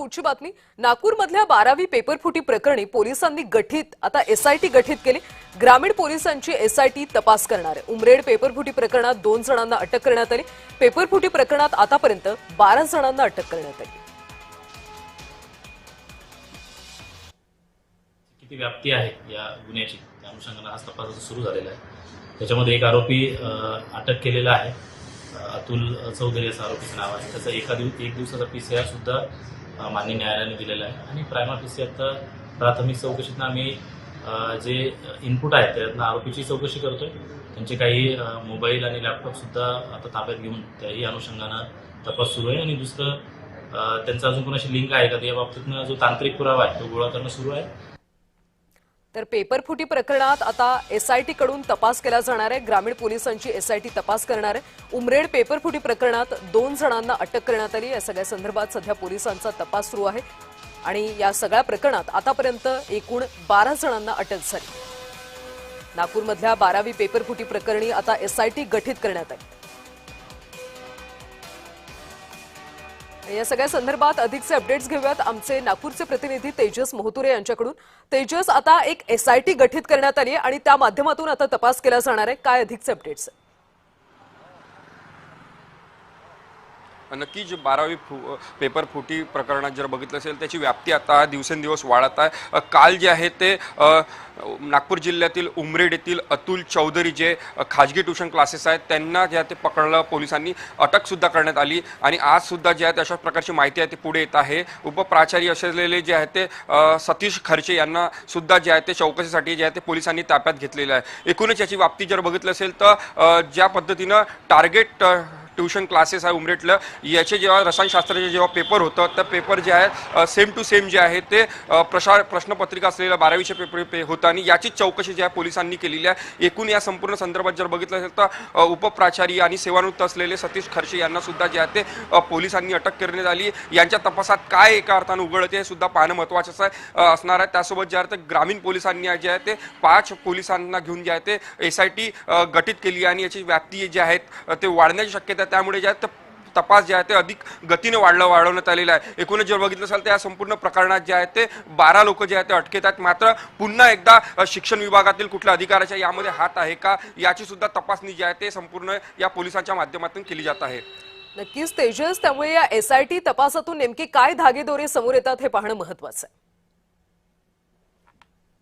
पुढची बातमी नागपूरमधल्या 12वी पेपरफुटी प्रकरणी पोलिसांनी आता एसआयटी गठीत केली। ग्रामीण पोलिसांची एसआयटी तपास करणार आहे। उमरेड पेपरफुटी प्रकरणात 2 जणांना अटक करण्यात आली। पेपरफुटी प्रकरणात आतापर्यंत 12 जणांना अटक करण्यात आली। किती व्याप्ती आहे या गुन्ह्याची त्या अनुषंगाने आज तपास सुरू झालेला आहे। त्याच्यामध्ये एक आरोपी अटक केलेला आहे। अतुल चौधरी असं आरोपीचं नाव आहे। त्याचा एक दिवसाचा पीसीआर सुद्धा मान्य न्यायालयाने दिलेला आहे आणि प्रायमा पीसी आता प्राथमिक चौकशीतून आम्ही जे इनपुट आहे त्यातनं आरोपीची चौकशी करतोय। त्यांचे काही मोबाईल आणि लॅपटॉप सुद्धा आता ताब्यात घेऊन त्याही अनुषंगाने तपास सुरू आहे आणि दुसरं त्यांचा अजून कोणाशी लिंक आहे का या बाबतीतनं जो तांत्रिक पुरावा आहे तो गोळा करणं सुरू आहे। तर पेपरफुटी प्रकरणात आता एसआयटी कडून तपास केला जाणार आहे। ग्रामीण पोलिसांची एसआयटी तपास करणार आहे। उमरेड पेपरफुटी प्रकरणात 2 जणांना अटक करण्यात आली। या सगळ्या संदर्भात सध्या पोलिसांचा तपास सुरू आहे आणि या सगळ्या प्रकरणात आतापर्यंत एकूण 12 जणांना अटक झाली। नागपूरमधल्या 12वी पेपरफुटी प्रकरणी आता एसआयटी गठीत करण्यात आली। या सगळ्या संदर्भात अधिकचे अपडेट्स घेऊयात आमचे नागपूरचे प्रतिनिधी तेजस मोहतुरे यांच्याकडून। तेजस, आता एक एसआयटी गठीत करण्यात आली आणि त्या माध्यमातून आता तपास केला जाणार आहे, काय अधिकचे अपडेट्स? नक्कीच 12वी पेपर फुटी प्रकरणात जर बघितलं असेल त्याची व्याप्ती आता दिवसेंदिवस वाढत आहे। काल जे आहे ते नागपूर जिल्ह्यातील उमरेड येथील अतुल चौधरी जे खाजगी ट्यूशन क्लासेस आहेत त्यांना जे ते पकडलं, पोलिसांनी अटक सुद्धा करण्यात आली आणि आज सुद्धा जे आहे अशा प्रकारची माहिती आहे ते पुढे येत आहे। उपप्राचार्य असलेले जे आहे ते सतीश खर्चे यांना सुद्धा जे आहे ते चौकशीसाठी जे आहे ते पोलिसांनी ताब्यात घेतलेलं आहे। एकूणच याची व्याप्ती जर बघितलं असेल तर ज्या पद्धतीनं टार्गेट ट्यूशन क्लासेस आहे उमरेडला, याचे जेव्हा रसायनशास्त्राचे जेव्हा पेपर होतं तर पेपर जे आहे सेम टू सेम जे आहे ते प्रश्नपत्रिका असलेल्या 12वीचे पेपर होतं आणि याची चौकशी जी आहे पोलिसांनी केलेली आहे। एकूण या संपूर्ण संदर्भात जर बघितलं असेल तर उपप्राचार्य आणि सेवानिवृत्त असलेले सतीश खर्चे यांना सुद्धा जे आहे ते पोलिसांनी अटक करण्यात आली। यांच्या तपासात काय एका अर्थानं उघडते हे सुद्धा पाहणं महत्त्वाचं असणार आहे। त्यासोबत जे आहे ते ग्रामीण पोलिसांनी जे आहे ते 5 पोलिसांना घेऊन जे आहे ते एसआयटी गठीत केली आणि याची व्याप्ती जी आहे ते वाढण्याची शक्यता, त्यामुळे जे आहे तपास जे आहे ते अधिक गतीने वाढवण्यात आलेला आहे। एकूणच जर बघितलं असेल तर या संपूर्ण प्रकरणात जे आहे ते 12 लोक जे आहेत ते अटकेत आहेत। मात्र पुन्हा एकदा शिक्षण विभागातील कुठल्या अधिकाऱ्याच्या यामध्ये हात आहे का याची सुद्धा तपासणी जी आहे ते संपूर्ण या पोलिसांच्या माध्यमातून केली जात आहे। नक्कीच तेजस, त्यामुळे या एसआयटी तपासातून नेमके काय धागेदोरे समोर येतात हे पाहणं महत्त्वाचं आहे।